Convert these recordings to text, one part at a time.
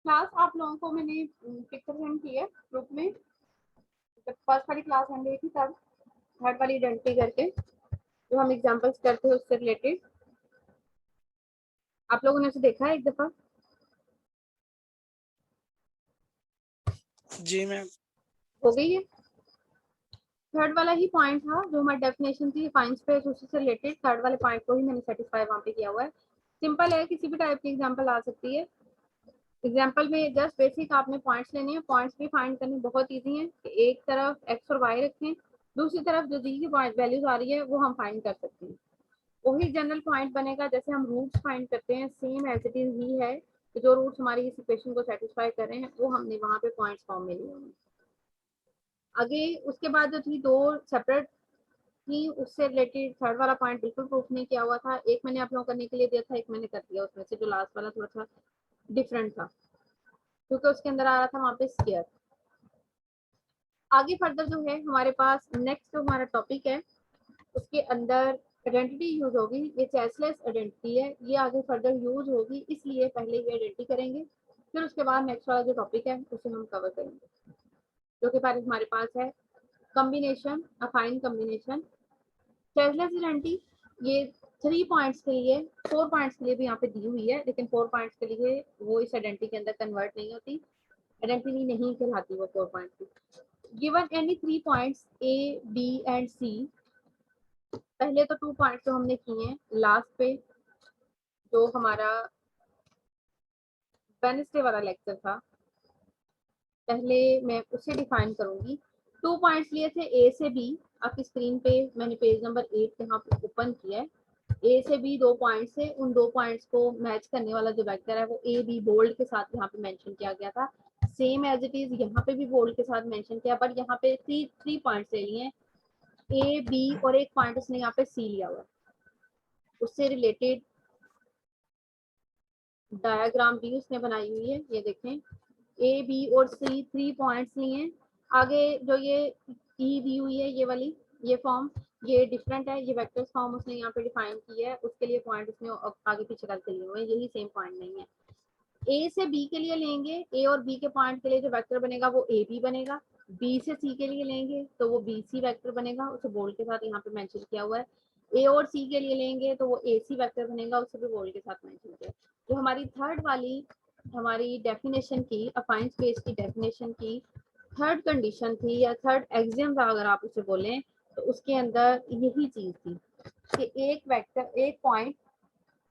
Class आप लोगों को मैंने पिक्चर सेंड की है ग्रुप में। जब फर्स्ट वाली क्लास एंड हुई थी तब थर्ड वाली आइडेंटिटी करके जो हम एग्जांपल्स करते हैं उससे रिलेटेड आप लोगों ने उसे देखा है एक दफा? जी मैम। हो गई है। थर्ड वाला ही पॉइंट था जो हमारी डेफिनेशन थी फाइन स्पेस, उसी से रिलेटेड थर्ड वाले पॉइंट को ही मैंने सेटिस्फाई वहां पे किया हुआ है। सिंपल है, किसी भी टाइप की एग्जांपल आ सकती है। एग्जाम्पल में जस्ट बेसिक आपने पॉइंट्स लेने हैं। पॉइंट्स भी फाइंड करने बहुत इजी है कि एक तरफ एक्स और वाई रखें, दूसरी तरफ जो दी की वैल्यूज आ रही है वो हम फाइंड कर सकते हैं। वही जनरल पॉइंट बनेगा जैसे हम रूट्स फाइंड करते हैं, सेम एज इट इज ही है कि जो रूट्स हमारी इस इक्वेशन को सेटिस्फाई कर रहे हैं वो हमने वहां पे पॉइंट्स फॉर्म में लिए हैं। आगे उसके बाद जो थी दो सेपरेट थी, उससे रिलेटेड थर्ड वाला पॉइंट बिल्कुल प्रूफ नहीं किया हुआ था। एक मैंने आप लोगों करने के लिए दिया था, एक मैंने कर दिया उसमें से। जो लास्ट वाला थोड़ा सा डिफरेंट था क्योंकि उसके अंदर आ रहा था वहां पे स्क्वायर। आगे फर्दर जो है हमारे पास नेक्स्ट जो हमारा टॉपिक है उसके अंदर आइडेंटिटी यूज होगी। ये चेसलेस आइडेंटिटी है, ये आगे फर्दर यूज होगी, इसलिए पहले ये आइडेंटिटी करेंगे, फिर उसके बाद नेक्स्ट वाला जो टॉपिक है उसे हम कवर करेंगे, जो कि पहले हमारे पास है कॉम्बिनेशन, अफाइन कॉम्बिनेशन। चेसलेस आइडेंटिटी ये 3 पॉइंट्स के लिए, 4 पॉइंट्स के लिए भी यहाँ पे दी हुई है, लेकिन 4 पॉइंट्स के लिए वो इस आइडेंटिटी के अंदर कन्वर्ट नहीं होती, आइडेंटिटी नहीं कहलाती वो 4 पॉइंट्स की। Given any 3 points A B and C, पहले तो 2 पॉइंट्स जो हमने किए हैं लास्ट पे जो हमारा वेडनेसडे वाला लेक्चर था, पहले मैं उसे डिफाइन करूंगी। 2 पॉइंट्स लिए थे ए से बी, आपकी स्क्रीन पे मैंने पेज नंबर 8 यहाँ पे ओपन किया है। ए से बी 2 पॉइंट्स है, उन 2 पॉइंट्स को मैच करने वाला जो वेक्टर है वो ए बी बोल्ड के साथ यहाँ पे मेंशन किया गया था। सेम एज इट इज यहाँ पे भी बोल्ड के साथ मेंशन किया, बट यहाँ पे 3 पॉइंट्स ले लिए हैं, ए बी और एक पॉइंट उसने यहाँ पे सी लिया हुआ है। उससे रिलेटेड डायग्राम भी उसने बनाई हुई है, ये देखें। ए बी और सी 3 पॉइंट्स लिए हैं। आगे जो ये ई दी हुई है ये वाली, ये फॉर्म, ये डिफरेंट है, ये वेक्टर्स फॉर्म उसने यहाँ पे डिफाइन की है, उसके लिए पॉइंट उसने आगे पीछे करके लिए हुए हैं, यही सेम पॉइंट नहीं है। ए से बी के लिए लेंगे, ए और बी के पॉइंट के लिए जो वेक्टर बनेगा वो ए बी बनेगा। बी से सी के लिए लेंगे तो वो बी सी वेक्टर बनेगा, उसे बोल्ड के साथ यहाँ पे मेंशन किया हुआ है। ए और सी के लिए लेंगे तो वो ए सी वेक्टर बनेगा, उसे भी बोल्ड के साथ मेंशन किया। जो हमारी थर्ड वाली हमारी डेफिनेशन की, अफाइन स्पेस की डेफिनेशन की थर्ड कंडीशन थी या थर्ड एक्सियम था अगर आप उसे बोलें, तो उसके अंदर यही चीज थी कि एक वेक्टर, एक पॉइंट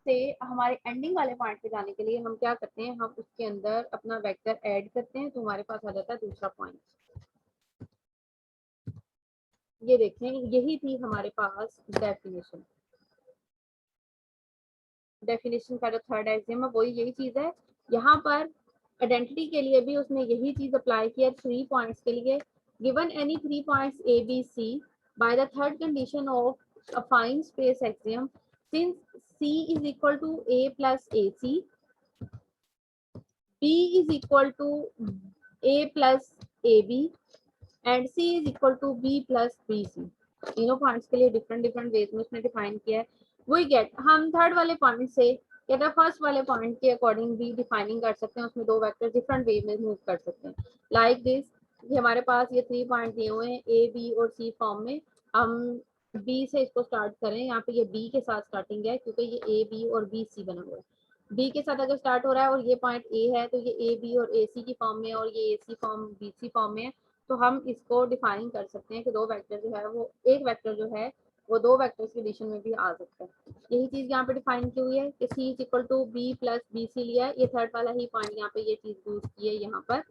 से हमारे एंडिंग वाले पॉइंट पे जाने के लिए हम क्या करते हैं, हम उसके अंदर अपना वेक्टर ऐड करते हैं तो हमारे पास आ जाता है दूसरा पॉइंट। ये देखें, यही थी हमारे पास डेफिनेशन। डेफिनेशन का जो थर्ड एक्सियम है वही यही चीज है। यहाँ पर आइडेंटिटी के लिए भी उसने यही चीज अप्लाई किया 3 पॉइंट्स के लिए। Given any 3 points A B C by the third condition of affine space axiom, since C is equal to A plus AC, B is equal to A plus AB and C is equal to B plus BC। तीनों points के लिए different different ways में उसने define किया है। वही gate हम third वाले पॉइंट से या फर्स्ट वाले पॉइंट के अकॉर्डिंग भी डिफाइनिंग कर सकते हैं, उसमें 2 वेक्टर डिफरेंट वे में मूव कर सकते हैं। लाइक दिस, हमारे पास ये 3 पॉइंट दिए हुए हैं ए बी और सी फॉर्म में। हम बी से इसको स्टार्ट करें, यहाँ पे ये बी के साथ स्टार्टिंग है क्योंकि ये ए बी और बी सी बना हुआ है। बी के साथ अगर स्टार्ट हो रहा है और ये पॉइंट ए है तो ये ए बी और ए सी की फॉर्म में और ये ए सी फॉर्म बी सी फॉर्म में है। तो हम इसको डिफाइन कर सकते हैं कि 2 वेक्टर जो है वो, एक वेक्टर जो है वो 2 वेक्टर्स की एडिशन में भी आ सकता है। यही चीज यहाँ पे डिफाइन की हुई है कि C is equal to B plus B C लिया है। ये थर्ड वाला ही पॉइंट यहाँ पे ये चीज यूज की है, यहाँ पर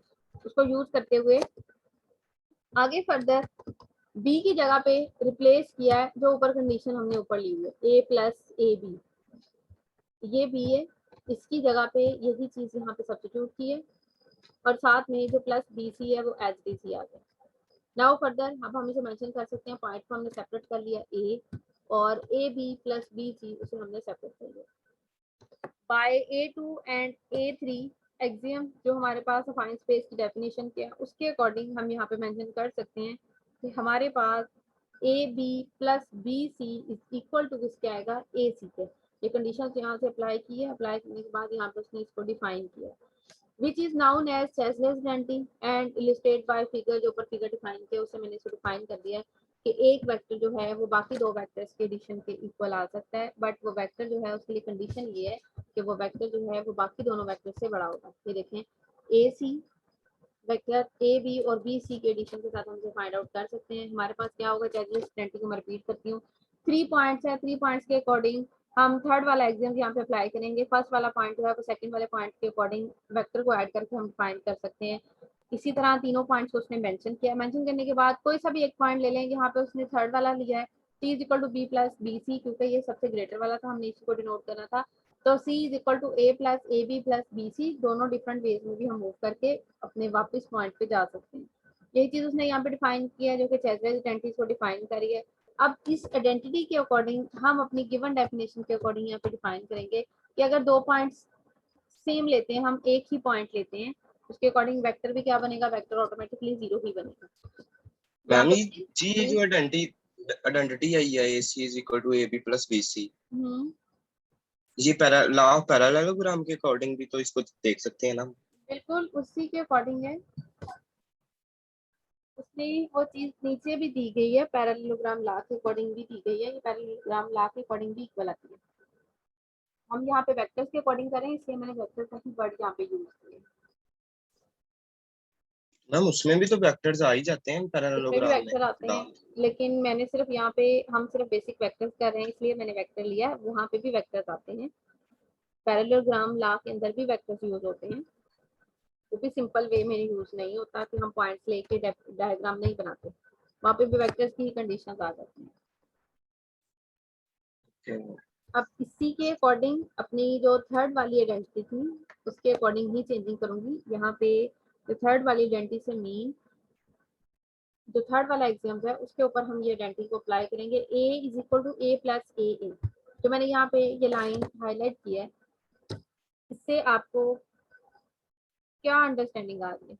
उसको यूज करते हुए आगे फर्दर बी की जगह पे रिप्लेस किया है जो ऊपर कंडीशन हमने ऊपर ली हुई है, ए प्लस ए बी, ये बी है, इसकी जगह पे यही चीज यहाँ पे सब्स्टिट्यूट की है और साथ में जो प्लस बी सी है वो एच डी सी आ गया। नाउ फर्दर अब हम इसे मेंशन कर सकते हैं, पॉइंट को हमने सेपरेट कर लिया ए और A B plus B C उसे हमने सेपरेट कर लिया by A two and A three axiom. जो हमारे पास अफाइन स्पेस की डेफिनेशन के उसके अकॉर्डिंग हम यहाँ पे मेंशन कर सकते हैं कि हमारे पास A B plus B C is equal to किसके आएगा, ए सी के। ये कंडीशन यहाँ से अप्लाई की है, अप्लाई करने के बाद यहाँ पे उसने इसको डिफाइन किया। Which is known as Chasles identity and illustrate by figure, जो ऊपर फिगर डिफाइन किया उससे मैंने इसे डिफाइन कर दिया है कि एक वेक्टर जो है वो बाकी दो वेक्टर्स के एडिशन के इक्वल आ सकता है, बट वो वेक्टर जो है उसके लिए कंडीशन ये है कि वो वेक्टर जो है वो बाकी दोनों वेक्टर से बड़ा होगा। ये देखें, ए सी वेक्टर ए बी और बी सी के एडिशन के साथ हम इसे फाइंड आउट कर सकते हैं। हमारे पास क्या होगा, चेज़लेस आइडेंटिटी को मैं रिपीट करती हूँ, 3 पॉइंट्स है, 3 पॉइंट्स के अकॉर्डिंग हम थर्ड वाला एग्जाम यहाँ पे अप्लाई करेंगे। फर्स्ट वाला पॉइंट जो है वो सेकंड वाले पॉइंट के अकॉर्डिंग वेक्टर को ऐड करके हम फाइंड कर सकते हैं। इसी तरह तीनों पॉइंट्स को उसने मेंशन किया, मेंशन करने के बाद कोई सा भी एक पॉइंट ले लें, यहाँ पे उसने थर्ड वाला लिया है t is equal to B plus B C, क्योंकि ये सबसे ग्रेटर वाला था, हमने इसी को डिनोट करना था। तो c is equal to a plus A B plus B C, दोनों डिफरेंट वेज में भी हम मूव करके अपने वापस पॉइंट पे जा सकते हैं। यही चीज उसने यहाँ पे डिफाइन किया है, जो कि चेज़लेस आइडेंटिटी को डिफाइन करी है। अब इस आइडेंटिटी के अकॉर्डिंग हम अपनी गिवन डेफिनेशन के अकॉर्डिंग यहाँ पे डिफाइन करेंगे कि अगर दो पॉइंट्स सेम लेते हैं, हम एक ही पॉइंट लेते हैं, उसके अकॉर्डिंग वेक्टर भी क्या बनेगा, वेक्टर ऑटोमेटिकली जीरो ही बनेगा। मैम जी जो आइडेंटिटी है ये AC is equal to AB plus BC, ये लॉ ऑफ पैरेललोग्राम के अकॉर्डिंग भी तो इसको देख सकते हैं ना। बिल्कुल उसी के अकॉर्डिंग है, उसने वो चीज नीचे भी दी गई है, पैरेललोग्राम लॉ के अकॉर्डिंग भी दी गई है, ये पैरेललोग्राम लॉ के अकॉर्डिंग भी इक्वल आती है। हम यहाँ पे वेक्टर्स के अकॉर्डिंग करें, इसलिए मैंने वेक्टर्स का ही वर्ड यहाँ पे यूज किया। मैम उसमें भी तो वेक्टर्स आ ही जाते हैं इसमें भी पैरेललोग्राम में वेक्टर आते हैं, लेकिन मैंने सिर्फ यहाँ पे हम सिर्फ बेसिक वेक्टर्स कर रहे हैं, इसलिए मैंने वेक्टर लिया है। वहाँ पे भी वेक्टर्स आते हैं, पैरेललोग्राम लॉ के अंदर भी वेक्टर्स यूज होते हैं, वो भी सिंपल वे में यूज नहीं होता कि हम पॉइंट्स लेके डायग्राम नहीं बनाते, वहाँ पे भी वेक्टर्स की कंडीशन आ जाती हैं। अब इसी के अकॉर्डिंग अपनी जो थर्ड वाली आइडेंटिटी थी उसके अकॉर्डिंग ही चेंजिंग करूंगी। यहाँ पे जो थर्ड वाली आइडेंटिटी से मीन, जो थर्ड वाला एग्जाम है उसके ऊपर हम ये आइडेंटिटी को अप्लाई करेंगे। a is equal to a plus A, जो मैंने यहाँ पे ये लाइन हाईलाइट की है, इससे आपको क्या अंडरस्टैंडिंग आ रही है?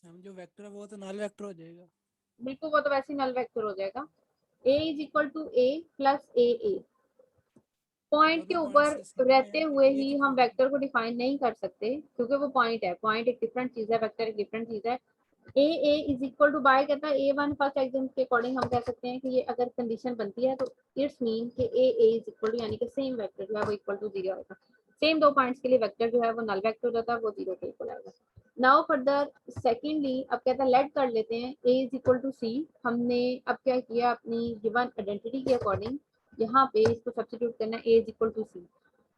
हम जो वेक्टर है वो तो नल वेक्टर हो जाएगा। बिल्कुल, वो तो वैसे नल वेक्टर हो जाएगा। a is equal to a plus A, point के ऊपर रहते हुए ही हम वेक्टर को डिफाइन नहीं कर सकते, क्योंकि वो पॉइंट है, पॉइंट एक डिफरेंट चीज है, वेक्टर एक डिफरेंट चीज है। ए इज इक्वल टू बाय कहता है a1, फर्स्ट एग्जाम के अकॉर्डिंग हम कह सकते हैं कि ये अगर कंडीशन बनती है तो इट्स मीन कि a इज इक्वल टू, यानी कि सेम वेक्टर जो है वो इक्वल टू 0 आएगा। सेम दो पॉइंट्स के लिए वेक्टर जो है वो नल वेक्टर होता है, वो 0 के इक्वल आएगा। नाउ फर्दर सेकेंडली अब कहता है लेट कर लेते हैं a इज इक्वल टू सी। हमने अब क्या किया, अपनी गिवन आइडेंटिटी के अकॉर्डिंग यहाँ पे इसको सब्स्टिट्यूट करना है, a इज इक्वल टू सी।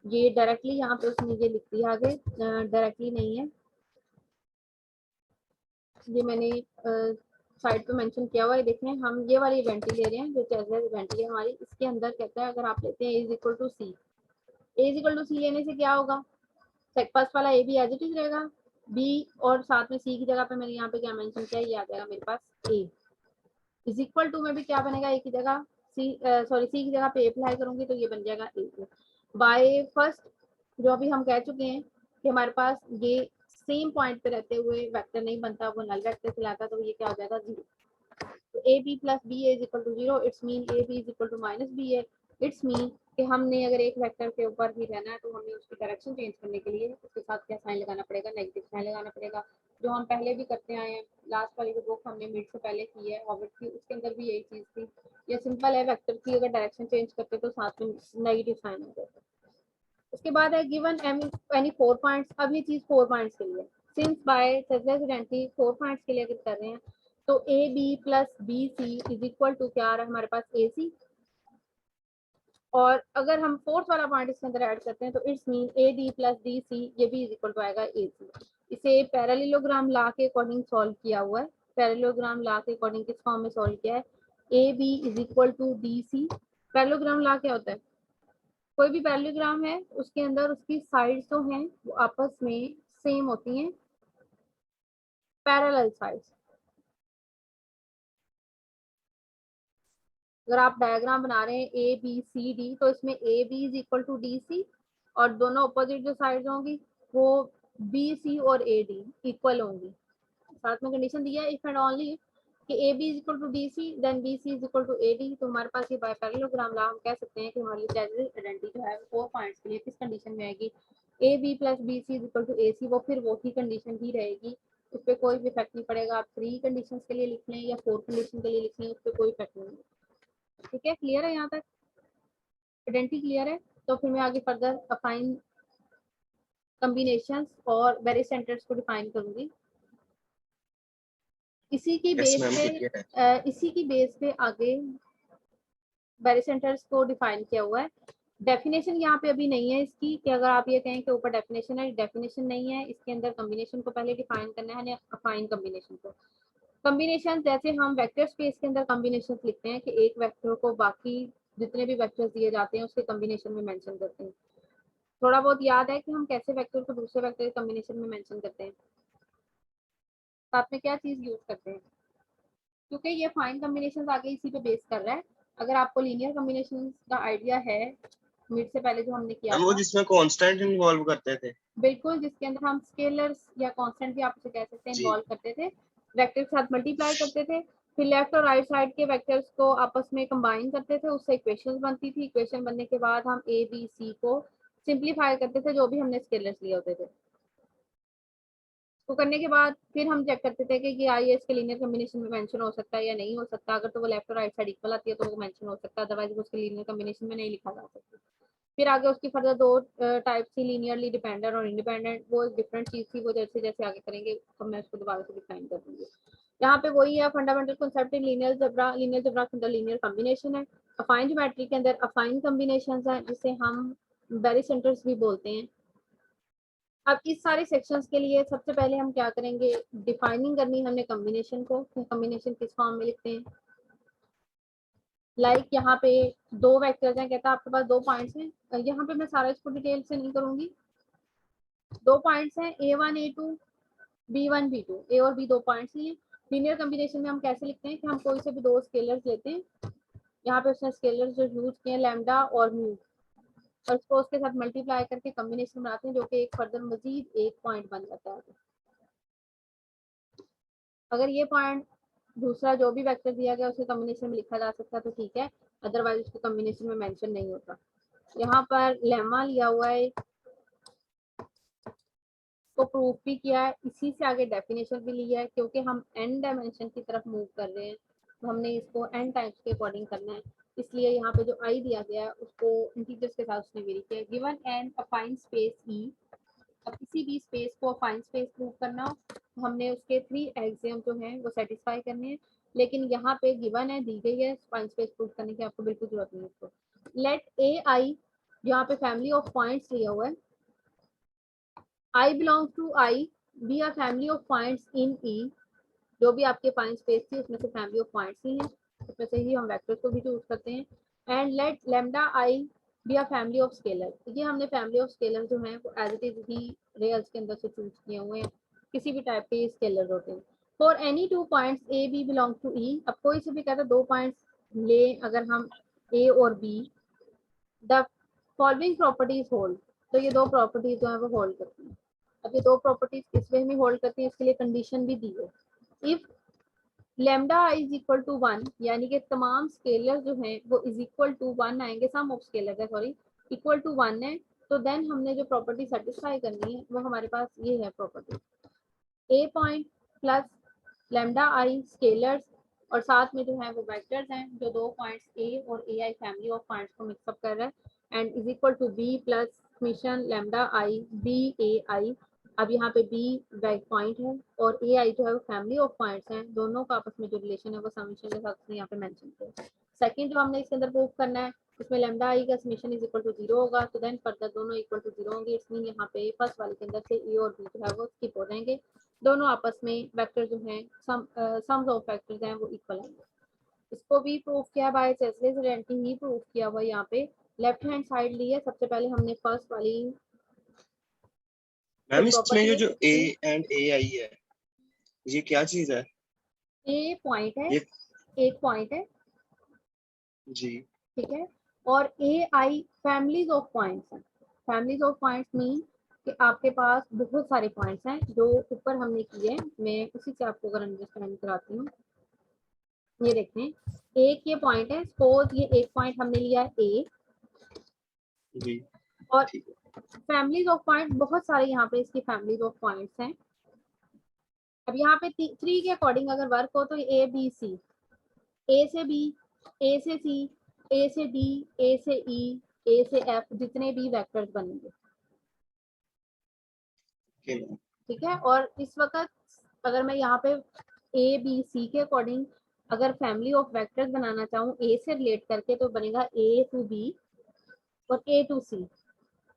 ये डायरेक्टली यहाँ पे उसने ये लिख दिया, आगे डायरेक्टली नहीं है, ये मैंने साइड पे मेंशन किया हुआ है। देखें, हम ये वाली आइडेंटिटी ले रहे हैं जो चेज़लेस आइडेंटिटी है हमारी, इसके अंदर कहता है अगर आप लेते हैं a is equal to C, a is equal to C लेने से क्या होगा, फर्स्ट वाला a भी एज इट इज रहेगा, b और साथ में c की जगह पे मैंने यहाँ पे क्या मेंशन किया, ये आ जाएगा मेरे पास a इज इक्वल टू में भी क्या बनेगा, a की जगह c की जगह पे a अप्लाई करूंगी तो ये बन जाएगा a बाय फर्स्ट। जो अभी हम कह चुके हैं कि हमारे पास ये सेम पॉइंट पे रहते हुए वेक्टर नहीं बनता, वो नल वेक्टर कहलाता, तो ये क्या हो जाएगा, 0। तो A B plus B is equal to 0, it's mean A B is equal to minus B है। इट्स मीन कि हमने अगर एक वेक्टर के ऊपर ही रहना है तो हमें उसकी डायरेक्शन चेंज करने के लिए उसके साथ क्या साइन लगाना पड़ेगा, नेगेटिव साइन लगाना पड़ेगा, जो हम पहले भी करते आए हैं। लास्ट वाली जो बुक हमने मिड से पहले की है ऑबिट की, उसके अंदर भी यही चीज थी। ये सिंपल है, वेक्टर की अगर डायरेक्शन चेंज करते तो साथ में नेगेटिव साइन हो जाता। उसके बाद है गिवन एनी 4 पॉइंट्स। अब ये चीज 4 पॉइंट्स के लिए, since by Chasles identity 4 points के लिए अगर कर रहे हैं तो A B plus B C is equal to क्या आ रहा है हमारे पास, ए सी। और अगर हम फोर्थ वाला पॉइंट इसके अंदर ऐड करते हैं तो it's mean A D plus D C, ये भी इज इक्वल टू आएगा ए सी। इसे पैरेललोग्राम लॉ के अकॉर्डिंग सॉल्व किया हुआ है। पैरेललोग्राम लॉ के अकॉर्डिंग किस फॉर्म में सॉल्व किया है, A B is equal to D C. Parallelogram law क्या होता है, कोई भी पैरेललोग्राम है उसके अंदर उसकी साइड्स जो हैं वो आपस में सेम होती हैं, पैरेलल साइड्स। अगर आप डायग्राम बना रहे हैं ए बी सी डी, तो इसमें A B is equal to D C, और दोनों अपोजिट जो साइड्स होंगी वो बी सी और ए डी इक्वल होंगी। साथ में कंडीशन दिया है, इफ एंड ओनली कि A B is equal to D C then B C is equal to A D, तो हमारे पास ये बाय पैरेललोग्राम ला हम कह सकते हैं कि हमारी चेज़ियस आइडेंटिटी जो है 4 पॉइंट्स के लिए किस कंडीशन में आएगी, A B plus B C is equal to A C, वो फिर वो ही कंडीशन ही रहेगी, उस पर कोई भी इफेक्ट नहीं पड़ेगा। आप 3 कंडीशन के लिए लिख लें या 4 कंडीशन के लिए लिख लें, उस पर कोई इफेक्ट नहीं है। ठीक है, क्लियर है यहाँ तक, आइडेंटिटी क्लियर है। तो फिर मैं आगे फर्दर अफाइन कॉम्बिनेशंस और वेरी सेंटर्स को डिफाइन करूंगी। इसी की यस बेस मैम पे क्लियर है। इसी की बेस पे आगे वेरी सेंटर्स को डिफाइन किया हुआ है। डेफिनेशन यहाँ पे अभी नहीं है इसकी, कि अगर आप ये कहें कि ऊपर डेफिनेशन है, डेफिनेशन नहीं है, इसके अंदर कॉम्बिनेशन को पहले डिफाइन करना है, अफाइन कॉम्बिनेशन को। कॉम्बिनेशन जैसे हम वेक्टर स्पेस के अंदर कॉम्बिनेशन लिखते हैं कि एक वेक्टर को बाकी जितने भी वेक्टर्स दिए जाते हैं उसके कॉम्बिनेशन में मेंशन करते हैं। थोड़ा बहुत याद है कि हम कैसे वेक्टर को दूसरे वेक्टर के कॉम्बिनेशन में मेंशन करते हैं, साथ में क्या चीज यूज करते हैं, क्योंकि ये फाइन कॉम्बिनेशन आगे इसी पे बेस कर रहा है। अगर आपको लीनियर कॉम्बिनेशन का आइडिया है मिड से पहले जो हमने किया मैम वो था, जिसमें कांस्टेंट इन्वॉल्व करते थे। बिल्कुल, जिसके अंदर हम स्केलर्स या कांस्टेंट भी आप उसे कह सकते हैं जी इन्वॉल्व करते थे, वेक्टर के साथ मल्टीप्लाई करते थे, फिर लेफ्ट और राइट साइड के वेक्टर्स को आपस में कंबाइन करते थे, उससे इक्वेशंस बनती थी। इक्वेशन बनने के बाद हम ए बी सी को सिंप्लीफाई करते थे जो भी हमने स्केलर्स लिए होते थे। तो करने के बाद फिर हम चेक करते थे कि आई इसके लीनियर कॉम्बिनेशन में मेंशन हो सकता है या नहीं हो सकता। अगर तो वो लेफ्ट और राइट साइड इक्वल आती है तो वो मेंशन हो सकता है, अदरवाइज उसके लीनियर कॉम्बिनेशन में नहीं लिखा जा सकता। फिर आगे उसकी फर्दर 2 टाइप थी, लीनियरली डिपेंडेंट और इंडिपेंडेंट, वो एक डिफरेंट चीज थी, वो जैसे जैसे आगे करेंगे तो मैं उसको दोबारा से डिफाइन कर दूंगी। यहाँ पे वही है फंडामेंटल कांसेप्ट इन लीनियर जबरा के अंदर लीनियर कॉम्बिनेशन है, अफाइन ज्योमेट्री के अंदर अफाइन कॉम्बिनेशंस है जिसे हम वेरी सेंटर्स भी बोलते हैं। अब इस सारे सेक्शंस के लिए सबसे पहले हम क्या करेंगे, डिफाइनिंग करनी है हमने कॉम्बिनेशन को, कॉम्बिनेशन किस फॉर्म में लिखते हैं। लाइक यहाँ पे 2 वेक्टर्स हैं, कहता है आपके पास 2 पॉइंट्स हैं, यहाँ पे मैं सारा इसको डिटेल से नहीं करूंगी। 2 पॉइंट्स हैं a1 a2 b1 b2, ए और बी 2 पॉइंट्स हैं। लीनियर कॉम्बिनेशन में हम कैसे लिखते हैं कि हम कोई से भी 2 स्केलर्स लेते हैं, यहाँ पे उसने स्केलर्स जो यूज किए हैं लैम्डा और म्यू, और उसको उसके साथ मल्टीप्लाई करके कॉम्बिनेशन बनाते हैं जो कि एक फर्दर मजीद एक पॉइंट बन जाता है। अगर ये पॉइंट दूसरा जो भी वेक्टर दिया गया उसके कॉम्बिनेशन में लिखा जा सकता है तो ठीक है, अदरवाइज उसको कॉम्बिनेशन में मेंशन नहीं होता। यहाँ पर लेमा लिया हुआ है, को प्रूफ भी किया है, इसी से आगे डेफिनेशन भी लिया है, क्योंकि हम एन डायमेंशन की तरफ मूव कर रहे हैं तो हमने इसको एन टाइम्स के अकॉर्डिंग करना है। इसलिए यहाँ पे जो आई दिया गया है उसको इंटीजर्स के साथ उसने वेरी किया। गिवन एन अफाइन स्पेस ई, अब किसी भी स्पेस को अफाइन स्पेस प्रूव करना हो तो हमने उसके 3 एक्सियम जो हैं वो सेटिस्फाई करने हैं, लेकिन यहाँ पे गिवन है, दी गई है, अफाइन स्पेस प्रूव करने की आपको बिल्कुल जरूरत नहीं है उसको। लेट ए आई, यहाँ पे फैमिली ऑफ पॉइंट्स लिया हुआ है, I belongs to I be a family of points in E, जो भी आपके पॉइंट स्पेस थी उसमें से फैमिली ऑफ पॉइंट्स ही है, उसमें से ही हम वेक्टर्स को भी चूज करते हैं। And let lambda I be a family of scalar, ये हमने फैमिली ऑफ स्केलर जो है वो एज इट इज ही रियल्स के अंदर से चूज किए हुए हैं, किसी भी टाइप के स्केलर होते हैं। For any 2 points A B belong to E, अब कोई से भी कहता है 2 पॉइंट्स ले अगर हम ए और B, the following properties hold, तो ये 2 प्रॉपर्टीज जो है वो होल्ड करती हैं। अब ये 2 प्रॉपर्टीज किस वे में होल्ड करती है, इसके लिए कंडीशन भी दी है। If lambda is equal to 1, यानी कि तमाम स्केलर जो हैं वो इज इक्वल टू 1 आएंगे, सम ऑफ स्केलर है सॉरी, इक्वल टू 1 है, तो देन हमने जो प्रॉपर्टी सेटिस्फाई करनी है वो हमारे पास ये है प्रॉपर्टी, ए पॉइंट प्लस लैम्डा आई स्केलर्स और साथ में जो है वो वेक्टर्स हैं जो 2 पॉइंट्स ए और A I family of points को मिक्सअप कर रहा है, and is equal to B plus summation lambda I B A I. अब यहाँ पे बी वेक पॉइंट है और ए आई जो है वो फैमिली ऑफ पॉइंट्स हैं, दोनों का आपस में जो रिलेशन है वो समेशन के साथ यहाँ पे मेंशन किया है। सेकंड जो हमने इसके अंदर प्रूव करना है, इसमें लैम्डा आई का समेशन इज इक्वल टू 0 होगा, तो देन फर्दर दोनों इक्वल टू 0 होंगे, इट्स मीन यहाँ पे फर्स्ट वाले के अंदर से ए और बी जो है वो स्किप हो जाएंगे, दोनों आपस में वेक्टर जो हैं सम्स ऑफ वेक्टर्स हैं वो इक्वल आएंगे। इसको भी प्रूफ किया बाय चेज़लेस आइडेंटिटी ही प्रूफ किया हुआ, यहाँ पे लेफ्ट हैंड साइड ली है, सबसे पहले हमने फर्स्ट वाली मैम इसमें प्रॉपर्टी जो ए एंड ए आई है ये क्या चीज है? ए पॉइंट है, ये एक पॉइंट है, जी ठीक है, और A I families of points हैं। फैमिलीज ऑफ पॉइंट्स मीन कि आपके पास बहुत सारे पॉइंट्स हैं जो ऊपर हमने किए हैं, मैं उसी से आपको अगर अंडरस्टैंड कराती हूँ। ये देखें एक ये पॉइंट है, सपोज ये एक पॉइंट हमने लिया ए, जी और ठीक है। फैमिलीज ऑफ पॉइंट बहुत सारे यहाँ पे इसकी फैमिलीज ऑफ पॉइंट्स हैं। अब यहाँ पे 3 के अकॉर्डिंग अगर वर्क हो तो ए बी सी, ए से बी, ए से सी, ए से डी, ए से ई, ए से एफ, जितने भी वेक्टर्स बनेंगे, ठीक है। और इस वक्त अगर मैं यहाँ पे ए बी सी के अकॉर्डिंग अगर फैमिली ऑफ वेक्टर्स बनाना चाहूँ ए से रिलेट करके, तो बनेगा ए टू बी और ए टू सी।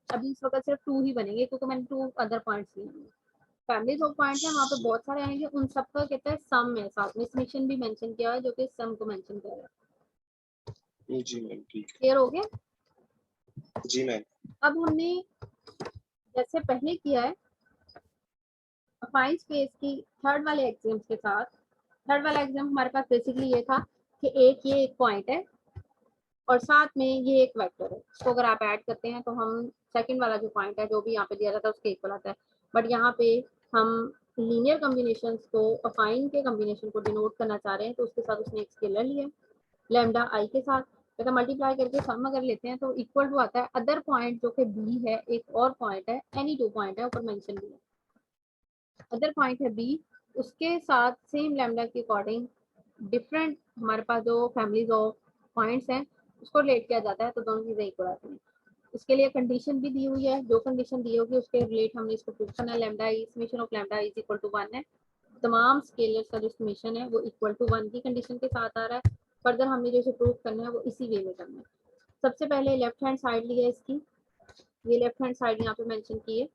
अभी इस वक्त सिर्फ 2 ही बनेंगे क्योंकि मैंने 2 अदर पॉइंट्स लिए हैं। फैमिलीज ऑफ पॉइंट है वहाँ पे बहुत सारे आएंगे, उन सबका कहता है सम है, साथ में समेशन भी मेंशन किया है जो कि सम को मेंशन कर रहा है। जी मैम ठीक है। क्लियर हो गया? जी मैम। अब हमने जैसे पहले किया है अफाइन स्पेस की थर्ड वाले एग्जाम्स के साथ, थर्ड वाला एग्जाम हमारे पास बेसिकली ये था कि ये एक पॉइंट है और साथ में ये एक वेक्टर है, तो अगर आप ऐड करते हैं तो हम सेकंड वाला जो पॉइंट है जो भी यहाँ पे दिया जाता है उसके इक्वल आता है। बट यहाँ पे हम लीनियर कॉम्बिनेशंस को अफाइन के कॉम्बिनेशन को डिनोट करना चाह रहे हैं, तो उसके साथ उसने एक स्केलर लिया लैम्डा आई के साथ, अगर मल्टीप्लाई करके सम अगर लेते हैं तो इक्वल टू आता है अदर पॉइंट जो कि बी है, एक और पॉइंट है, एनी 2 पॉइंट है ऊपर मेंशन भी है, अदर पॉइंट है बी, उसके साथ सेम लैम्डा के अकॉर्डिंग डिफरेंट हमारे पास जो फैमिलीज ऑफ पॉइंट्स हैं उसको रिलेट किया जाता है, तो दोनों चीजें इक्वल आती हैं। इसके लिए कंडीशन भी दी हुई है, जो कंडीशन दी होगी उसके रिलेट हमने इसको प्रूव करना है। Lambda E summation of lambda is equal to 1 है, तमाम स्केलर्स का जो समेशन है वो इक्वल टू 1 की कंडीशन के साथ आ रहा है। फर्दर हमने जो इसे प्रूव करना है वो इसी वे में करना है। सबसे पहले लेफ्ट हैंड साइड ली है इसकी, ये लेफ्ट हैंड साइड यहाँ पे मेंशन की है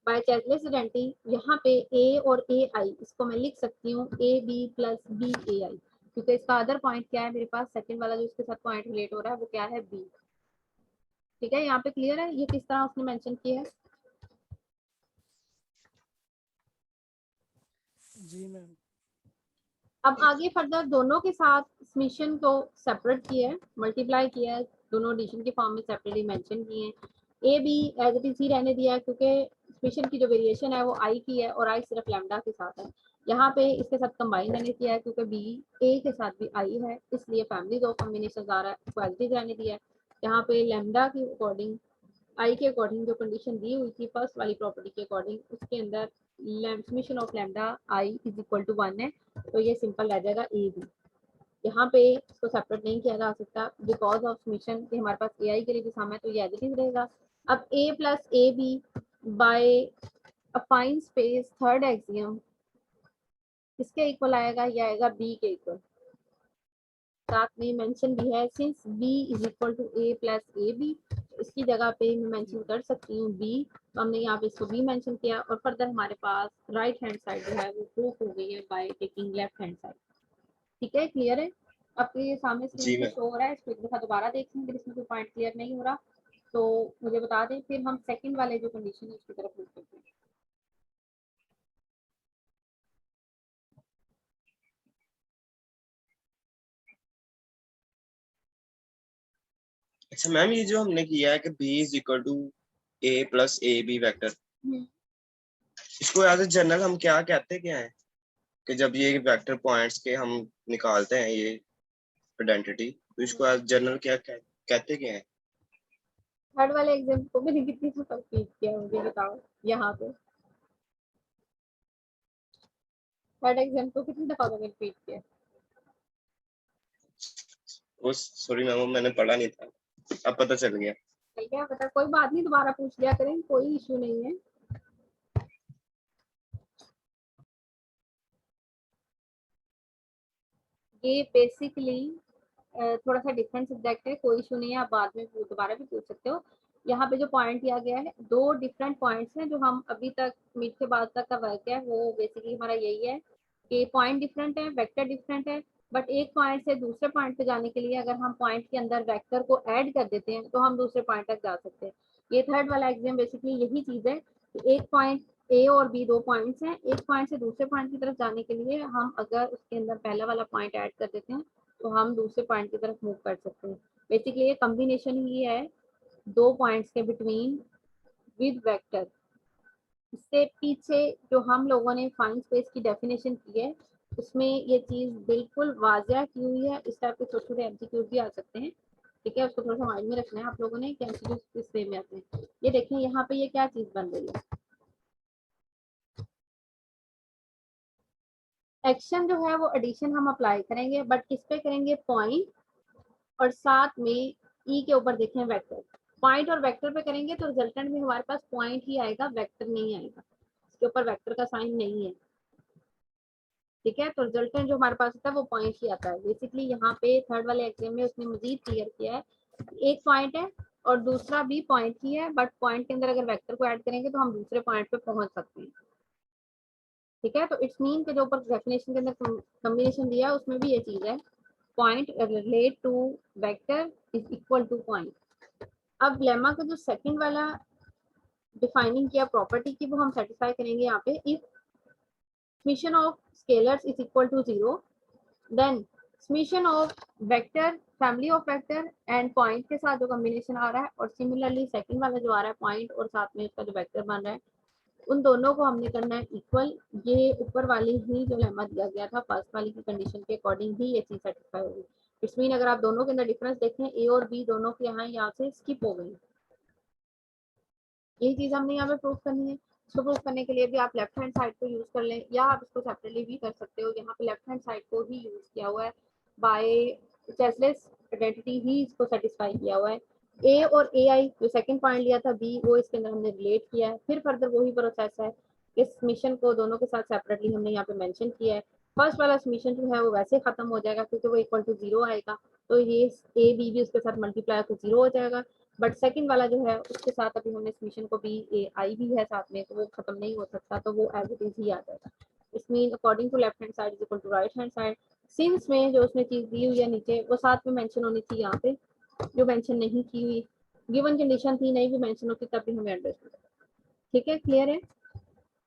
बाय चैटलेस आइडेंटिटी। यहाँ पे ए और ए आई इसको मैं लिख सकती हूँ ए बी प्लस बी ए आई, क्योंकि इसका अदर पॉइंट क्या है मेरे पास, सेकंड वाला जो इसके साथ पॉइंट रिलेट हो रहा है वो क्या है बी। ठीक है, यहाँ पे क्लियर है ये किस तरह उसने मेंशन किया है? जी मैम। अब आगे फर्दर दोनों के साथ समेशन को सेपरेट किया है, मल्टीप्लाई किया है, दोनों एडिशन के फॉर्म में सेपरेटली मेंशन किए हैं। A B as it is ही रहने दिया है क्योंकि समेशन की जो वेरिएशन है वो आई की है और आई सिर्फ लैम्डा के साथ है। यहाँ पे इसके साथ कंबाइन रहने दिया है क्योंकि बी ए के साथ भी आई है, इसलिए फैमिली दो कॉम्बिनेशन आ रहा है, इसको एज इट इज रहने दिया है। यहाँ पे लैम्डा के अकॉर्डिंग आई के अकॉर्डिंग जो कंडीशन दी हुई थी फर्स्ट वाली प्रॉपर्टी के अकॉर्डिंग, उसके अंदर summation of lambda I is equal to 1 है, तो ये सिंपल रह जाएगा ए बी। यहाँ पे इसको सेपरेट नहीं किया जा सकता बिकॉज ऑफ समेशन कि हमारे पास ए आई के लिए भी साम है, तो ये एज इट इज रहेगा। अब A plus A B by affine space third axiom किसके इक्वल आएगा, ये आएगा बी के इक्वल। साथ में मेंशन भी है since B is equal to A plus A B, इसकी जगह पे मैं मेंशन कर सकती हूँ बी, तो हमने यहाँ पे इसको बी मेंशन किया और फर्दर हमारे पास राइट हैंड साइड जो है वो प्रूफ हो गई है by taking left hand side. ठीक है, क्लियर है? आपके ये सामने स्क्रीन जी पे मैम। शो हो रहा है, इसको एक दफा दोबारा देख लें, अगर इसमें कोई पॉइंट क्लियर नहीं हो रहा तो मुझे बता दें, फिर हम सेकंड वाले जो कंडीशन है उसकी तरफ मूव करते हैं। अच्छा मैम, ये जो हमने किया है कि B is equal to A plus A B vector, इसको एज ए जनरल हम क्या कहते क्या है कि जब ये वेक्टर पॉइंट्स के हम निकालते हैं ये आइडेंटिटी, तो इसको एज जनरल क्या कहते क्या है? थर्ड वाले एग्जाम को मैंने कितनी दफा रिपीट किया मुझे बताओ, यहाँ पे थर्ड एग्जाम को कितनी दफा मैंने रिपीट किया? वो सॉरी मैम, वो मैंने पढ़ा नहीं था, अब पता चल गया। चल गया पता, कोई बात नहीं, दोबारा पूछ लिया करें, कोई इशू नहीं है। ये बेसिकली थोड़ा सा डिफरेंट सब्जेक्ट है, कोई इशू नहीं है, आप बाद में दोबारा भी पूछ सकते हो। यहाँ पे जो पॉइंट दिया गया है 2 डिफरेंट पॉइंट्स हैं जो हम अभी तक मिड के बाद तक का वर्क है वो बेसिकली हमारा यही है कि पॉइंट डिफरेंट है, वेक्टर डिफरेंट है, बट एक पॉइंट से दूसरे पॉइंट पे जाने के लिए अगर हम पॉइंट के अंदर वेक्टर को ऐड कर देते हैं तो हम दूसरे पॉइंट तक जा सकते हैं। ये थर्ड वाला एग्जाम बेसिकली यही चीज है कि एक पॉइंट ए और बी 2 पॉइंट्स हैं, एक पॉइंट से दूसरे पॉइंट की तरफ जाने के लिए हम अगर उसके अंदर पहला वाला पॉइंट ऐड कर देते हैं तो हम दूसरे पॉइंट की तरफ मूव कर सकते हैं। बेसिकली ये कॉम्बिनेशन ही है 2 पॉइंट्स के बिटवीन विद वेक्टर। इससे पीछे जो हम लोगों ने फाइन स्पेस की डेफिनेशन की है उसमें ये चीज बिल्कुल वाजिया की हुई है। इस टाइप के छोटे छोटे एमसीक्यूज भी आ सकते हैं, ठीक है, उसको थोड़ा सा माइंड में रखना है आप लोगों ने कि एमसीक्यूज किस वे में आते हैं। ये देखें यहाँ पे ये क्या चीज बन रही है, एक्शन जो है वो एडिशन हम अप्लाई करेंगे, बट किस पे करेंगे, पॉइंट और साथ में ई के ऊपर देखें वेक्टर। पॉइंट और वेक्टर पे करेंगे तो रिजल्टेंट में हमारे पास पॉइंट ही आएगा, वेक्टर नहीं आएगा, इसके ऊपर वेक्टर का साइन नहीं है, ठीक है। तो रिजल्टेंट जो हमारे पास होता है वो पॉइंट ही आता है। बेसिकली यहाँ पे थर्ड वाले एग्जाम में उसने मजीद क्लियर किया है, एक पॉइंट है और दूसरा भी पॉइंट ही है, बट पॉइंट के अंदर अगर वेक्टर को ऐड करेंगे तो हम दूसरे पॉइंट पे पहुंच सकते हैं, ठीक है। तो इट्स मीन के जो ऊपर डेफिनेशन के अंदर कॉम्बिनेशन दिया है उसमें भी ये चीज है, point relate to vector is equal to point. अब लेमा का जो सेकंड वाला डिफाइनिंग किया प्रॉपर्टी की वो हम सेटिस्फाई करेंगे यहाँ पे, if summation of scalars is equal to 0 then summation of vector family of vector and point के साथ जो कॉम्बिनेशन आ रहा है, और सिमिलरली सेकंड वाला जो आ रहा है पॉइंट और साथ में उसका जो वेक्टर बन रहा है, उन दोनों को हमने करना है इक्वल। ये ऊपर वाली ही जो लेमा दिया गया था फर्स्ट वाली की कंडीशन के अकॉर्डिंग ही ये चीज सेटिस्फाई होगी। इट्स मीन अगर आप दोनों के अंदर डिफरेंस देखें, ए और बी दोनों के यहाँ से स्किप हो गई, यही चीज हमने यहाँ पे प्रूव करनी है। इसको प्रूव करने के लिए भी आप लेफ्ट हैंड साइड को यूज कर लें या आप इसको सेपरेटली भी कर सकते हो। यहाँ पे लेफ्ट हैंड साइड को ही यूज किया हुआ है, बाय चेसलेस आइडेंटिटी ही इसको सेटिस्फाई किया हुआ है। ए और ए आई जो सेकंड पॉइंट लिया था बी, वो इसके अंदर हमने रिलेट किया है। फिर फर्दर वही प्रोसेस है, इस मिशन को दोनों के साथ सेपरेटली हमने यहाँ पे मेंशन किया है। फर्स्ट वाला मिशन जो है वो वैसे खत्म हो जाएगा क्योंकि वो इक्वल टू 0 आएगा, तो ये ए बी भी उसके साथ मल्टीप्लाई होकर 0 हो जाएगा। बट सेकंड वाला जो है उसके साथ अभी हमने इस मिशन को भी ए आई भी है साथ में, तो वो खत्म नहीं हो सकता, तो वो एज इट इज ही आ जाएगा। इस mean according to left hand side is equal to right hand side. Since में जो उसने चीज दी हुई है नीचे वो साथ में मेंशन होनी थी, यहाँ पे जो मेंशन नहीं की हुई, गिवन कंडीशन थी, नहीं भी मेंशन होती तब भी हमें अंडरस्टूड, ठीक है, क्लियर है।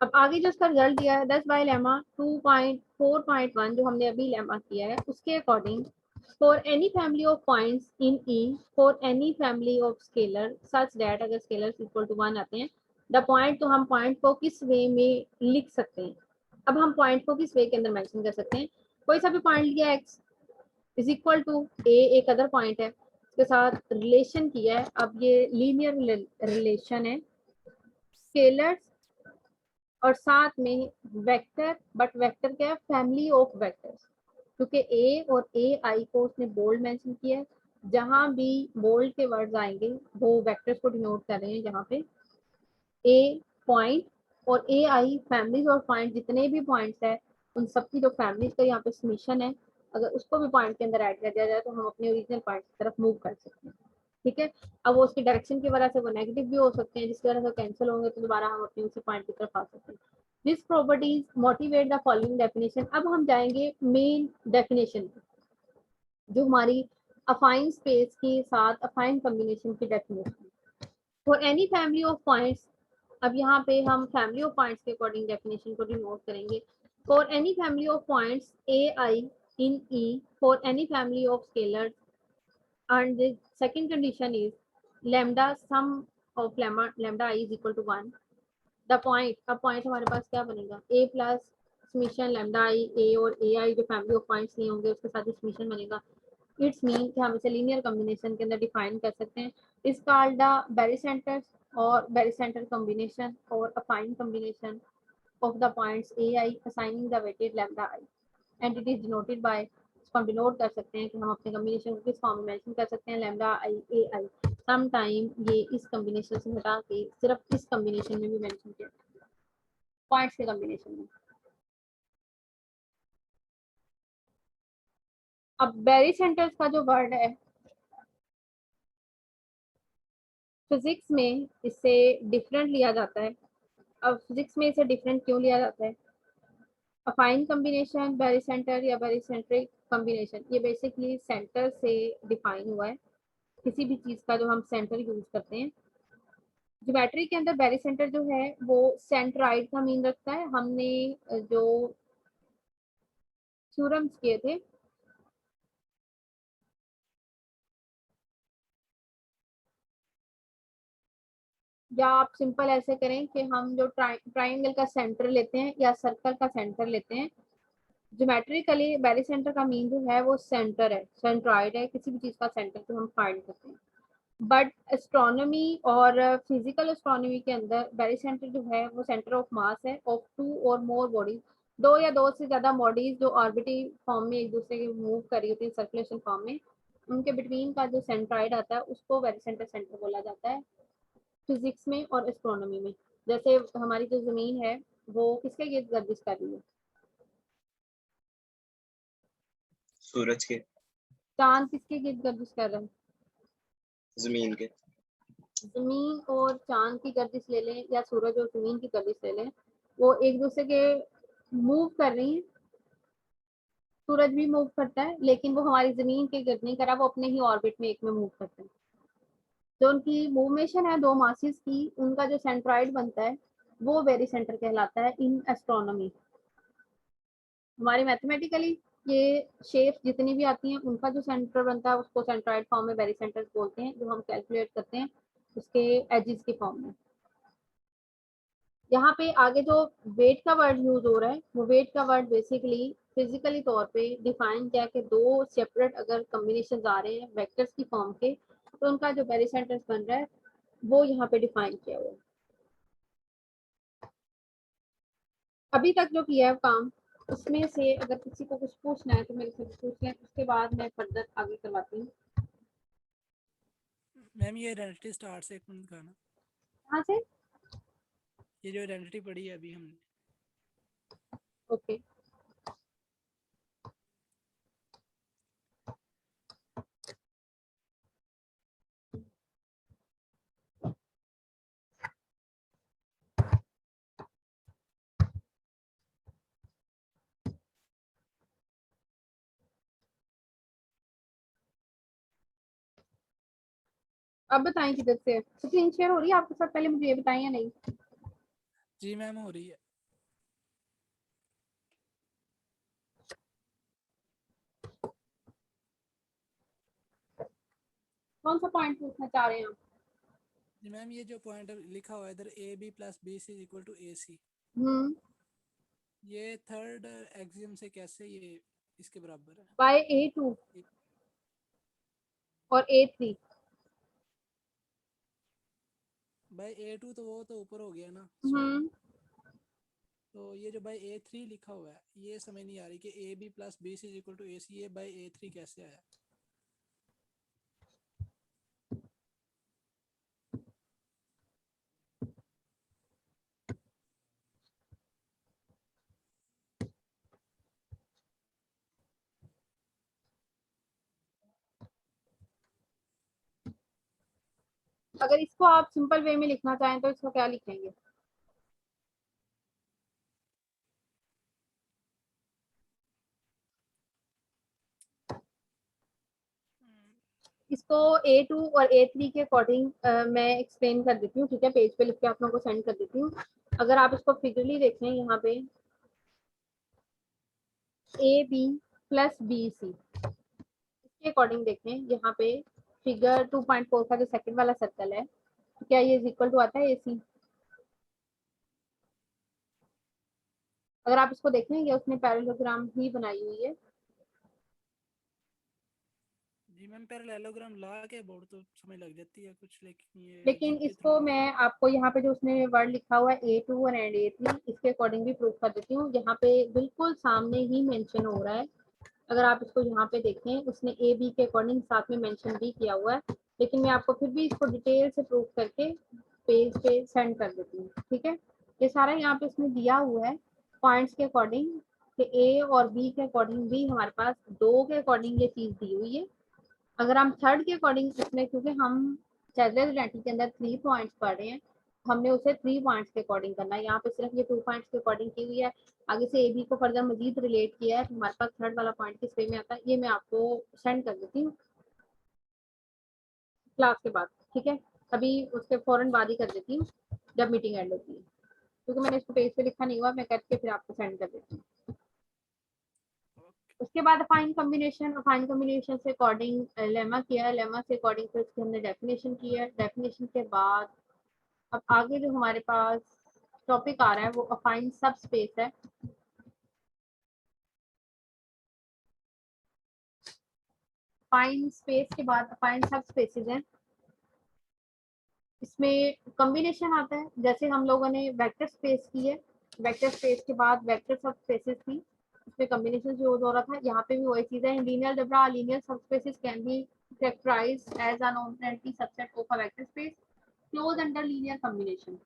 अब आगे जो उसका रिजल्ट दिया है 10 बाय लेमा 2.4.1 जो हमने अभी लेमा किया है उसके according, for any family of points in E, for any family of scalar such that अगर scalars equal to 1 आते हैं, the point, तो हम point को किस वे में लिख सकते हैं। अब हम point को किस वे के अंदर मेंशन कर सकते हैं, कोई सा भी पॉइंट लिया x is equal to a, एक अदर पॉइंट है उसके साथ रिलेशन किया है। अब ये लीनियर रिलेशन है, स्केलर्स और साथ में वेक्टर, बट वेक्टर क्या है, फैमिली ऑफ वेक्टर्स, क्योंकि ए और ए आई को उसने बोल्ड मेंशन किया है। जहां भी बोल्ड के वर्ड्स आएंगे वो वेक्टर्स को डिनोट कर रहे हैं। जहाँ पे ए पॉइंट और ए आई फैमिलीज और पॉइंट, जितने भी पॉइंट्स है उन सबकी जो फैमिलीज का यहाँ पे समीशन है, अगर उसको भी पॉइंट के अंदर ऐड कर दिया जाए तो हम अपने ओरिजिनल पॉइंट की तरफ मूव कर सकते हैं, ठीक है। अब वो उसकी डायरेक्शन की वजह से वो नेगेटिव भी हो सकते हैं, जिसकी वजह से कैंसिल होंगे तो दोबारा हम अपने उसी पॉइंट की तरफ आ सकते हैं। This properties motivate the following definition. अब हम जाएंगे मेन डेफिनेशन, जो हमारी अफाइन स्पेस के साथ अफाइन कॉम्बिनेशन की definition for any family of points. अब यहाँ पे हम फैमिली ऑफ पॉइंट्स के अकॉर्डिंग डेफिनेशन को डिनोट करेंगे, for any family of points A I in E, for any family of scalars, and the second condition is lambda sum of lambda I is equal to 1, the point, अब point हमारे पास क्या बनेगा, a plus summation lambda I, a और a i जो family of points नहीं होंगे उसके साथ समीशन बनेगा। इट्स मीन कि हम इसे लीनियर कॉम्बिनेशन के अंदर डिफाइन कर सकते हैं। इस कॉल्ड द बेरिसेंटर और बेरिसेंटर कॉम्बिनेशन और अफाइन combination of the points ai assigning the weighted lambda I, and it is denoted by, इसको हम डिनोट कर सकते हैं कि हम अपने कॉम्बिनेशन को किस फॉर्म में मेंशन कर सकते हैं, लैम्डा आई ए आई। सम टाइम ये इस कॉम्बिनेशन से हटा के सिर्फ इस कॉम्बिनेशन में भी मेंशन किया पॉइंट्स के कॉम्बिनेशन में। अब बेरी सेंटर्स का जो वर्ड है फिजिक्स में इससे डिफरेंट लिया जाता है। अब फिजिक्स में इसे डिफरेंट क्यों लिया जाता है, अफाइन कॉम्बिनेशन, बेरिसेंटर या बेरिसेंट्रिक कॉम्बिनेशन, ये बेसिकली सेंटर से डिफाइन हुआ है, किसी भी चीज का जो हम सेंटर यूज करते हैं। ज्योमेट्री के अंदर बेरिसेंटर जो है वो सेंट्राइड का मीन रखता है। हमने जो थ्योरम्स किए थे या आप सिंपल ऐसे करें कि हम जो ट्राइंगल का सेंटर लेते हैं या सर्कल का सेंटर लेते हैं, ज्योमेट्रिकली बैरिसेंटर का मीन जो है वो सेंटर है, सेंट्रॉइड है, किसी भी चीज का सेंटर तो हम फाइंड करते हैं। बट एस्ट्रोनॉमी और फिजिकल एस्ट्रोनॉमी के अंदर बैरिसेंटर जो है वो सेंटर ऑफ मास है ऑफ टू और मोर बॉडीज, दो या दो से ज्यादा बॉडीज जो ऑर्बिटल फॉर्म में एक दूसरे के मूव कर रही होती है सर्कुलेशन फॉर्म में, उनके बिटवीन का जो सेंट्रॉइड आता है उसको बैरिसेंटर सेंटर बोला जाता है फिजिक्स में और एस्ट्रोनॉमी में। जैसे हमारी जो जमीन है वो किसके गिर्द गर्दिश कर रही है? सूरज के। चांद किसके गिर्द गर्दिश कर रहा है? जमीन के। जमीन और चांद की गर्दिश ले लें या सूरज और जमीन की गर्दिश ले लें, वो एक दूसरे के मूव कर रही हैं। सूरज भी मूव करता है लेकिन वो हमारी जमीन के गिर्द नहीं कर रहा, वो अपने ही ऑर्बिट में एक में मूव करता है। जो उनकी मूवमेशन है दो मासेस की, उनका जो सेंट्रॉइड बनता है वो वेरी सेंटर कहलाता है इन एस्ट्रोनॉमी। हमारे मैथमेटिकली ये शेप्स जितनी भी आती हैं उनका जो सेंटर बनता है उसको सेंट्रॉइड फॉर्म में वेरी सेंटर बोलते हैं, जो हम कैलकुलेट करते हैं उसके एजिस के फॉर्म में। यहाँ पे आगे जो वेट का वर्ड यूज हो रहा है वो वेट का वर्ड बेसिकली फिजिकली तौर पे डिफाइन किया कि दो सेपरेट अगर कॉम्बिनेशन आ रहे हैं वेक्टर्स की फॉर्म के तो उनका जो पेरिसेंटर्स बन रहा है वो यहाँ पे डिफाइन किया हुआ है। अभी तक जो किया है काम उसमें से अगर किसी को कुछ पूछना है तो मेरे से पूछ लें, उसके बाद मैं फर्दर आगे करवाती हूँ। मैम ये आइडेंटिटी स्टार्ट से एक मिनट का ना, कहाँ से? ये जो आइडेंटिटी पढ़ी है अभी हमने, ओके। अब बताएं किधर से स्क्रीन शेयर हो रही है आपके साथ, पहले मुझे ये बताएं या नहीं? जी मैम हो रही है। कौन सा पॉइंट पूछना चाह रहे हैं आप? जी मैम ये जो पॉइंट लिखा हुआ है इधर A B plus B C equal to A C, hmm. ये थर्ड एक्सियम से कैसे ये इसके बराबर है? बाय A2 और A3। बाय ए टू तो वो तो ऊपर हो गया ना सॉरी, हम्म। तो ये जो बाय ए थ्री लिखा हुआ है ये समझ नहीं आ रही कि A B plus B C equal to A C, ये बाय ए थ्री कैसे आया? अगर इसको आप सिंपल वे में लिखना चाहें तो इसको क्या लिखेंगे? इसको A2 और A3 के अकॉर्डिंग मैं एक्सप्लेन कर देती हूँ, ठीक है? पेज पे लिख के आप लोगों को सेंड कर देती हूँ। अगर आप इसको फिगरली देखें यहाँ पे AB प्लस BC इसके अकॉर्डिंग देखें यहाँ पे फिगर 2.4 का जो सेकंड वाला सर्कल है, तो क्या ये इक्वल टू आता है AC? अगर आप इसको देखें ये उसने पैरेललोग्राम ही बनाई हुई है। जी मैम पैरेललोग्राम ला के बोर्ड तो समझ लग जाती है कुछ, लेकिन ये लेकिन जीके इसको थोड़ी। मैं आपको यहाँ पे जो उसने वर्ड लिखा हुआ है A2 और A3 इसके अकॉर्डिंग भी प्रूफ कर देती हूँ। यहाँ पे बिल्कुल सामने ही मेंशन हो रहा है, अगर आप इसको यहाँ पे देखें उसने ए बी के अकॉर्डिंग साथ में मेंशन भी किया हुआ है, लेकिन मैं आपको फिर भी इसको डिटेल से प्रूफ करके पेज पे सेंड कर देती हूँ, ठीक है? ये सारा यहाँ पे इसमें दिया हुआ है पॉइंट्स के अकॉर्डिंग कि ए और बी के अकॉर्डिंग भी हमारे पास दो के अकॉर्डिंग ये चीज दी हुई है। अगर हम थर्ड के अकॉर्डिंग इसमें, क्योंकि हम चैडलर आइडेंटिटी के अंदर 3 पॉइंट्स पढ़ रहे हैं, हमने उसे 3 पॉइंट्स के अकॉर्डिंग करना है। यहाँ पे सिर्फ ये 2 पॉइंट्स के अकॉर्डिंग की हुई है, आगे से ए बी को फर्दर मजीद रिलेट किया है तो हमारे पास थर्ड वाला पॉइंट किस वे में आता है ये मैं आपको सेंड कर देती हूँ क्लास के बाद, ठीक है? अभी उसके फौरन बाद ही कर देती हूँ जब मीटिंग एंड होती है, क्योंकि मैंने इसको पेज पे लिखा नहीं हुआ, मैं करके फिर आपको सेंड कर देती हूँ। उसके बाद फाइन कॉम्बिनेशन से अकॉर्डिंग लेमा किया, लेमा से अकॉर्डिंग फिर उसकी हमने डेफिनेशन किया, डेफिनेशन के बाद अब आगे जो हमारे पास टॉपिक आ रहा है वो अफाइन सब स्पेस है। अफाइन स्पेस के बाद अफाइन सब स्पेसेस हैं, इसमें कॉम्बिनेशन आता है। जैसे हम लोगों ने वेक्टर स्पेस की है, वेक्टर स्पेस के बाद वेक्टर सब स्पेसेस थी, इसमें कॉम्बिनेशन जो हो रहा था, यहाँ पे भी वही चीज है। लीनियर अलजेब्रा लीनियर सब spaces can be characterized as a non-empty subset of a vector space closed under linear combination.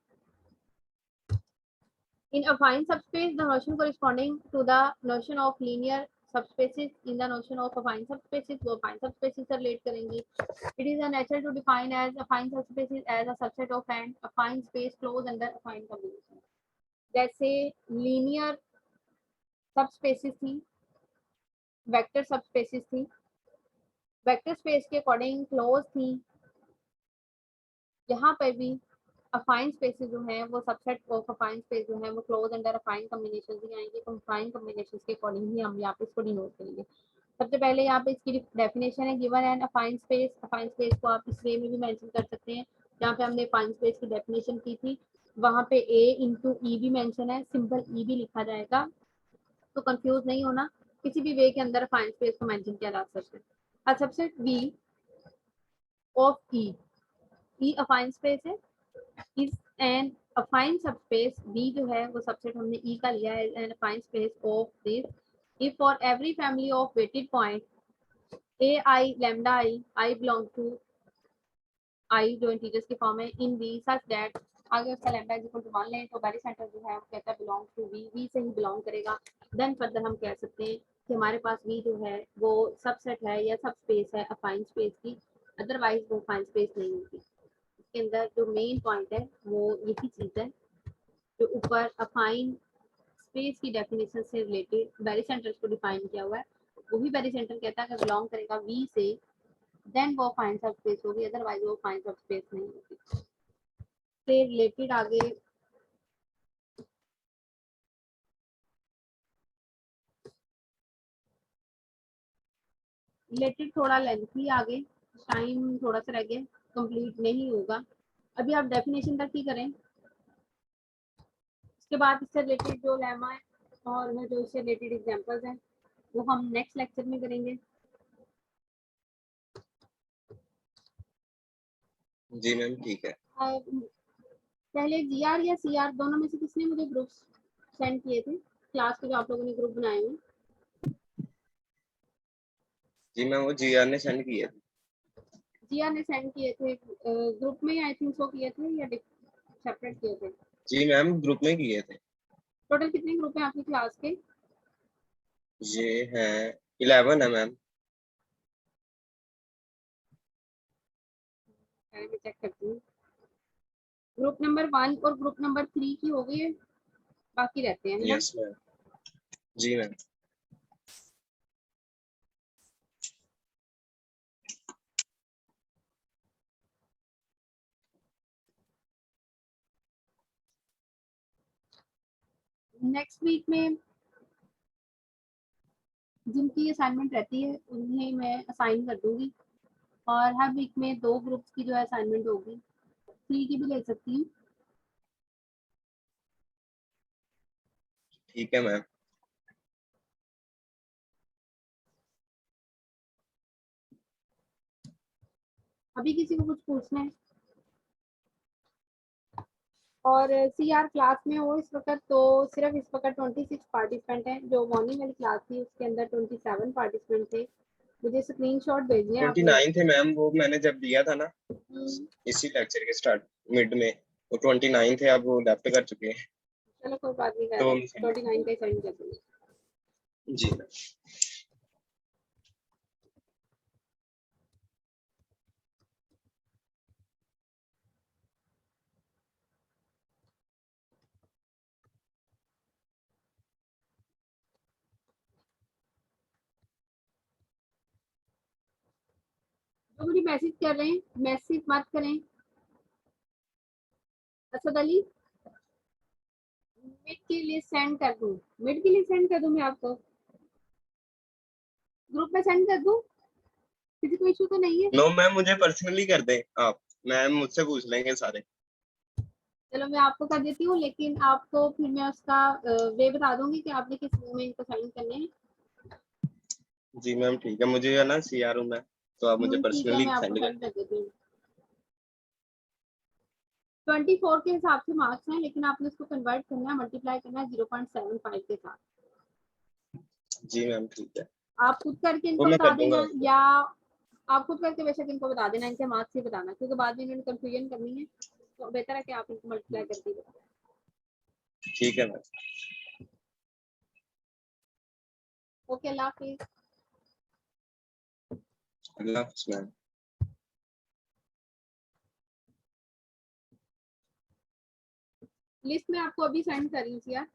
In affine subspace, the notion corresponding to the notion of linear subspaces in the notion of affine subspaces, वो affine subspaces से relate करेंगी. It is natural to define as affine subspaces as a subset of an affine space closed under affine combination. जैसे linear subspaces थी, vector subspaces थी, vector space के according closed थी, यहाँ पर भी अफाइन स्पेसेस जो हैं वो सबसेट ऑफ अफाइन स्पेस जो है वो क्लोज अंडर अफाइन कॉम्बिनेशन ही आएंगे। तो अफाइन कॉम्बिनेशन के अकॉर्डिंग ही हम यहाँ पे इसको डिनोट करेंगे। सबसे पहले यहाँ पे इसकी डेफिनेशन है गिवन एंड अफाइन स्पेस। अफाइन स्पेस को आप इस वे में भी मेंशन कर सकते हैं, जहाँ पे हमने अफाइन स्पेस की डेफिनेशन की थी वहाँ पे ए इंटू ई भी मेंशन है, सिंपल ई भी लिखा जाएगा, तो कंफ्यूज नहीं होना, किसी भी वे के अंदर अफाइन स्पेस को मेंशन किया जा सकता है। A subset V of E affine space है, is an affine subspace। B जो है वो सबसेट हमने E का लिया है, an affine space of this if for every family of weighted point a I lambda I belong to I जो integers की फॉर्म है in V such that आगे उसका लैम्डा इज इक्वल टू 1 लें तो बैरी सेंटर जो है वो कहता है बिलोंग टू V से ही बिलोंग करेगा। देन फर्दर हम कह सकते हैं कि हमारे पास V जो है वो सबसेट है या सब स्पेस है अफाइन स्पेस की, अदरवाइज वो अफाइन स्पेस नहीं होती। के अंदर जो मेन पॉइंट है वो यही चीज है जो ऊपर अफाइन स्पेस की डेफिनेशन से रिलेटेड बैरी सेंटर्स को डिफाइन किया हुआ है, वही बैरी सेंटर कहता है कि बिलोंग करेगा वी से, देन वो अफाइन सब स्पेस होगी, अदरवाइज वो अफाइन सब स्पेस नहीं होगी। से रिलेटेड आगे रिलेटेड थोड़ा लेंथी, आगे टाइम थोड़ा सा रह गया, कंप्लीट नहीं होगा, अभी आप डेफिनेशन तक ही करें। इसके बाद इससे रिलेटेड जो लेमा है और जो इससे रिलेटेड एग्जांपल्स हैं वो हम नेक्स्ट लेक्चर में करेंगे। जी मैम ठीक है। पहले जीआर या सीआर दोनों में से किसने मुझे ग्रुप्स सेंड किए थे क्लास के, जो आप लोगों ने ग्रुप बनाए हुए? जी मैम वो जीआर ने सेंड किए थे। जीआर ने सेंड किए थे ग्रुप में, आई थिंक सो किए थे या सेपरेट किए थे? जी मैम ग्रुप में किए थे। टोटल कितने ग्रुप हैं आपकी क्लास के? ये है 11 है मैम। मैं चेक करती हूँ। ग्रुप नंबर 1 और ग्रुप नंबर 3 की हो गई है, बाकी रहते हैं, है ना? Yes ma'am. जी मैम। नेक्स्ट वीक में जिनकी असाइनमेंट रहती है उन्हें मैं असाइन कर दूंगी, और हर वीक में 2 ग्रुप्स की जो है असाइनमेंट होगी, 3 की भी ले सकती हूँ। ठीक है मैम। अभी किसी को कुछ पूछना है? और सीआर क्लास में हो इस वक्त, तो सिर्फ इस वक्त 26 पार्टिसिपेंट हैं। जो मॉर्निंग वाली क्लास थी उसके अंदर 27 पार्टिसिपेंट थे। मुझे स्क्रीनशॉट भेजने हैं आप। 29 थे मैम, वो मैंने जब दिया था ना इसी लेक्चर के स्टार्ट मिड में, वो 29 थे, अब वो लेफ्ट कर चुके हैं। चलो कोई बात नहीं, तो 29 का साइन कर दूंगी। जी मैम। तो मुझे मैसेज कर रहे हैं, मैसेज मत करें। असद अली, मिड के लिए सेंड कर दूं? मिड के लिए सेंड कर दूं मैं आपको? ग्रुप में सेंड कर दूं? किसी को इशू तो नहीं है? नो मैम, मुझे पर्सनली कर दें आप, मैम मुझसे पूछ लेंगे सारे। चलो मैं आपको कर देती हूँ, लेकिन आपको फिर मैं उसका वे बता दूंगी कि आपने किस वे में इनको साइन करने हैं। जी मैम ठीक है, मुझे है ना सीआरओ में तो आप मुझे ठीक है, पर्सनली मैं आपको सेंड कर सेंड कर देती हूँ। 24 के हिसाब से मार्क्स हैं, लेकिन आपने इसको कन्वर्ट करना है, मल्टीप्लाई करना है 0.75 के साथ। जी मैम ठीक है, आप खुद करके वो इनको मैं बता कर दूंगा। देना, या आप खुद करके बेशक इनको बता देना, इनके मार्क्स ही बताना, क्योंकि बाद में इन्होंने कंफ्यूजन करनी है, तो बेहतर है कि आप इनको मल्टीप्लाई करके ही बताओ। ठीक है मैम। ओके, अल्लाह हाफिज। अल्लाह हाफिज़ मैम। लिस्ट में आपको अभी सेंड कर रही हूँ यार।